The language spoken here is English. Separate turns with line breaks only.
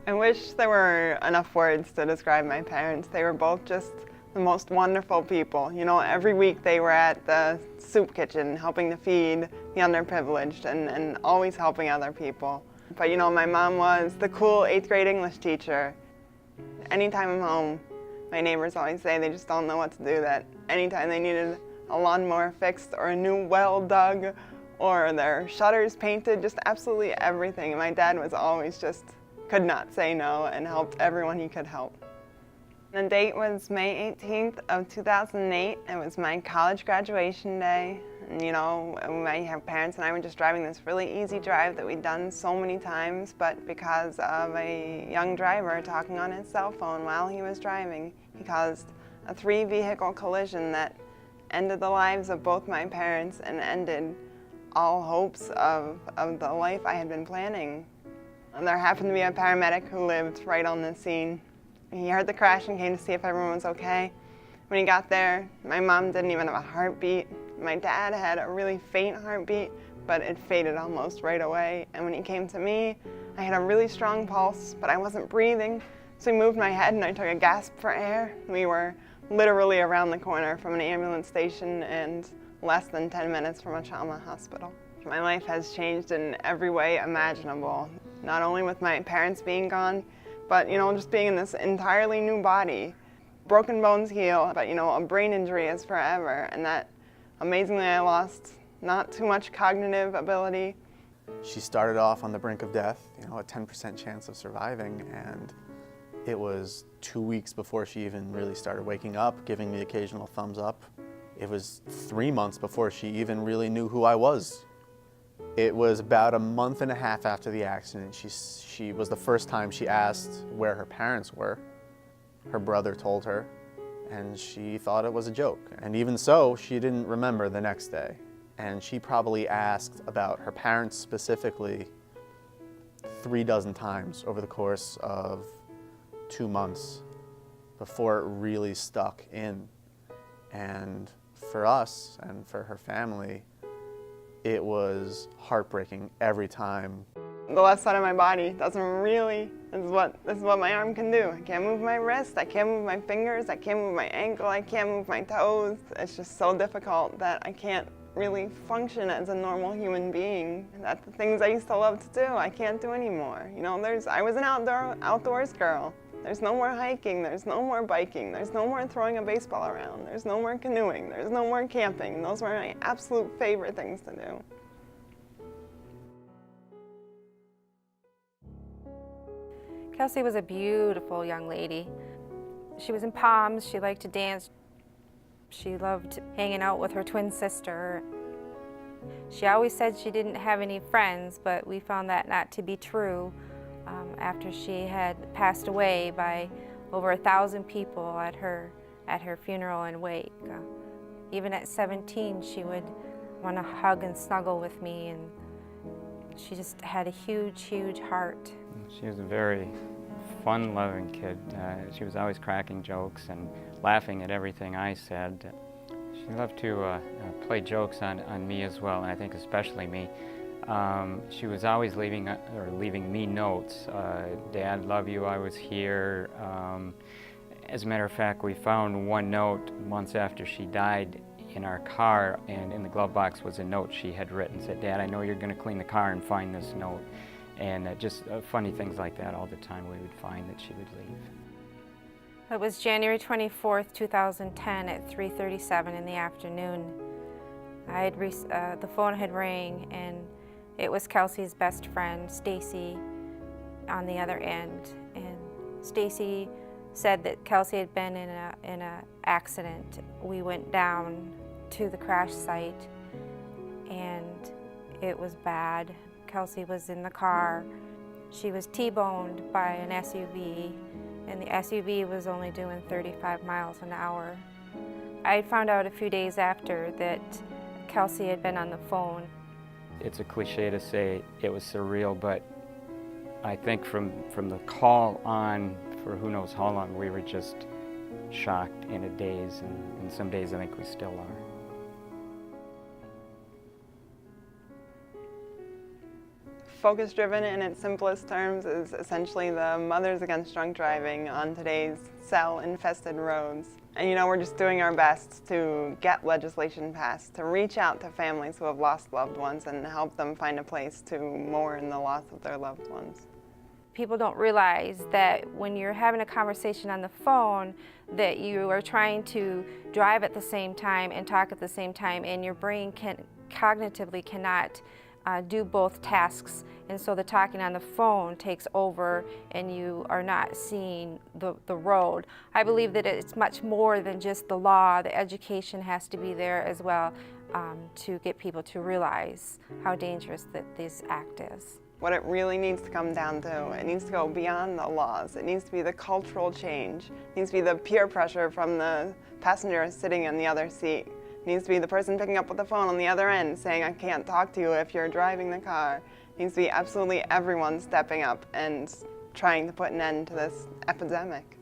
I wish there were enough words to describe my parents. They were both just the most wonderful people. You know, every week they were at the soup kitchen helping to feed the underprivileged and always helping other people. But you know, my mom was the cool 8th grade English teacher. Anytime I'm home, my neighbors always say they just don't know what to do, that anytime they needed a lawnmower fixed or a new well dug or their shutters painted, just absolutely everything. And my dad was always just could not say no and helped everyone he could help. The date was May 18th of 2008. It was my college graduation day. And, you know, my parents and I were just driving this really easy drive that we'd done so many times, but because of a young driver talking on his cell phone while he was driving, he caused a 3-vehicle collision that ended the lives of both my parents and ended all hopes of the life I had been planning. And there happened to be a paramedic who lived right on the scene. He heard the crash and came to see if everyone was okay. When he got there, my mom didn't even have a heartbeat. My dad had a really faint heartbeat, but it faded almost right away. And when he came to me, I had a really strong pulse, but I wasn't breathing. So he moved my head and I took a gasp for air. We were literally around the corner from an ambulance station and less than 10 minutes from a trauma hospital. My life has changed in every way imaginable. Not only with my parents being gone, but you know, just being in this entirely new body. Broken bones heal, but you know, a brain injury is forever, and that amazingly I lost not too much cognitive ability.
She started off on the brink of death, you know, a 10% chance of surviving, and it was 2 weeks before she even really started waking up, giving me the occasional thumbs up. It was 3 months before she even really knew who I was. It was about a month and a half after the accident. She was the first time she asked where her parents were. Her brother told her, and she thought it was a joke. And even so, she didn't remember the next day. And she probably asked about her parents specifically 36 times over the course of 2 months before it really stuck in. And for us and for her family, it was heartbreaking every time.
The left side of my body doesn't really, this is what my arm can do. I can't move my wrist, I can't move my fingers, I can't move my ankle, I can't move my toes. It's just so difficult that I can't really function as a normal human being. That the things I used to love to do, I can't do anymore. You know, I was an outdoors girl. There's no more hiking, there's no more biking, there's no more throwing a baseball around, there's no more canoeing, there's no more camping. Those were my absolute favorite things to do.
Kelsey was a beautiful young lady. She was in Palms, she liked to dance. She loved hanging out with her twin sister. She always said she didn't have any friends, but we found that not to be true. After she had passed away by over 1,000 people at her funeral and wake. Even at 17, she would want to hug and snuggle with me, and she just had a huge, huge heart.
She was a very fun-loving kid. She was always cracking jokes and laughing at everything I said. She loved to play jokes on me as well, and I think especially me. She was always leaving me notes. Dad, love you, I was here. As a matter of fact, we found one note months after she died in our car, and in the glove box was a note she had written. Said, Dad, I know you're going to clean the car and find this note. And just funny things like that all the time we would find that she would leave.
It was January 24th, 2010 at 3:37 in the afternoon. The phone had rang, and it was Kelsey's best friend, Stacy, on the other end. And Stacy said that Kelsey had been in a accident. We went down to the crash site, and it was bad. Kelsey was in the car. She was T-boned by an SUV, and the SUV was only doing 35 miles an hour. I found out a few days after that Kelsey had been on the phone.
It's a cliche to say it was surreal, but I think from the call on for who knows how long, we were just shocked in a daze, and some days I think we still are.
Focus Driven in its simplest terms is essentially the Mothers Against Drunk Driving on today's cell-infested roads. And you know, we're just doing our best to get legislation passed, to reach out to families who have lost loved ones and help them find a place to mourn the loss of their loved ones.
People don't realize that when you're having a conversation on the phone that you are trying to drive at the same time and talk at the same time, and your brain cognitively cannot do both tasks, and so the talking on the phone takes over and you are not seeing the road. I believe that it's much more than just the law. The education has to be there as well to get people to realize how dangerous that this act is.
What it really needs to come down to, it needs to go beyond the laws. It needs to be the cultural change. It needs to be the peer pressure from the passenger sitting in the other seat. It needs to be the person picking up with the phone on the other end saying, I can't talk to you if you're driving the car. It needs to be absolutely everyone stepping up and trying to put an end to this epidemic.